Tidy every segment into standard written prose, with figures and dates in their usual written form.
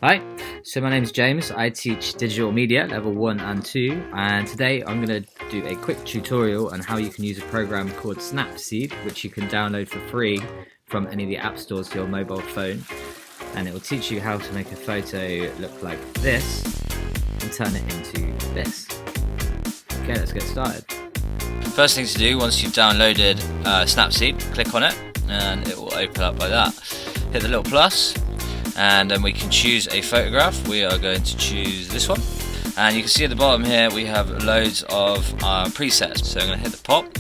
Hi, so my name is James. I teach digital media level 1 and 2, and today I'm going to do a quick tutorial on how you can use a program called Snapseed, which you can download for free from any of the app stores to your mobile phone, and it will teach you how to make a photo look like this and turn it into this. Okay, let's get started. First thing to do, once you've downloaded Snapseed, click on it and it will open up like that. Hit the little plus and then we can choose a photograph. We are going to choose this one, and you can see at the bottom here we have loads of presets. So I'm going to hit the pop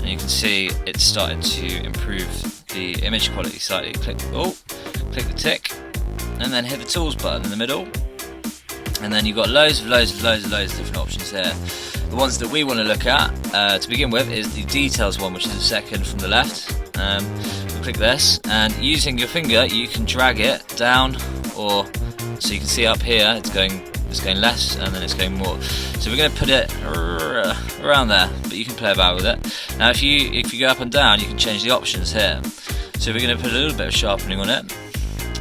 and you can see it's started to improve the image quality slightly. Click the tick and then hit the tools button in the middle, and then you've got loads of different options here. The ones that we want to look at to begin with is the details one, which is the second from the left. We'll click this, and using your finger you can drag it down, or so you can see up here it's going less and then it's going more. So we're going to put it around there, but you can play about with it. Now if you go up and down, you can change the options here. So we're going to put a little bit of sharpening on it.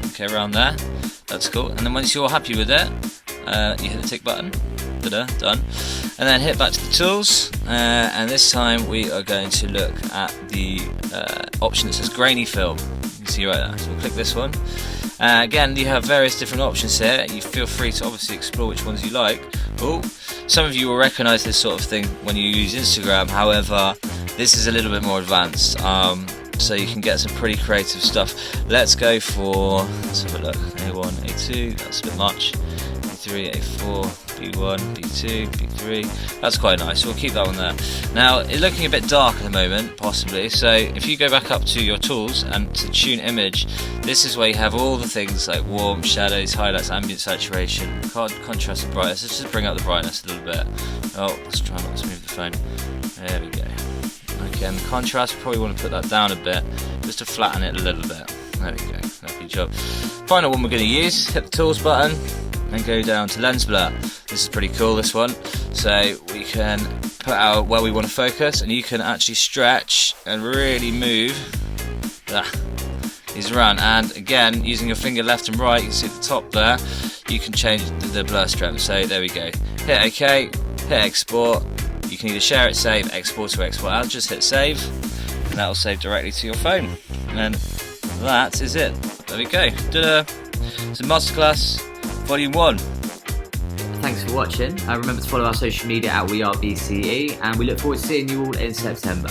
Okay, around there. That's cool. And then once you're happy with it, you hit the tick button. Done. And then hit back to the tools, and this time we are going to look at the option that says grainy fill. You can see right there. So we'll click this one. Again, you have various different options here. You feel free to obviously explore which ones you like. Some of you will recognise this sort of thing when you use Instagram. However, this is a little bit more advanced. So you can get some pretty creative stuff. Let's go for, let's have a look, A1, A2, that's a bit much, A3, A4, B1, B2, B3, that's quite nice, so we'll keep that one there. Now, it's looking a bit dark at the moment, possibly, so if you go back up to your tools and to tune image, this is where you have all the things like warmth, shadows, highlights, ambient saturation, contrast and brightness. Let's just bring up the brightness a little bit. Oh, let's try not to move the phone. There we go. Okay, and the contrast, we probably want to put that down a bit, just to flatten it a little bit. There we go, lovely job. Final one we're going to use, hit the tools button, and go down to lens blur. This is pretty cool, this one. So we can put out where we want to focus, and you can actually stretch and really move these around. And again, using your finger left and right, you can see at the top there, you can change the blur strength. So there we go. Hit OK, hit export. You can either share it, save, export, or export out. Just hit save, and that will save directly to your phone. And that is it. There we go. It's a masterclass volume 1. Thanks for watching. Remember to follow our social media at WeAreBCE, and we look forward to seeing you all in September.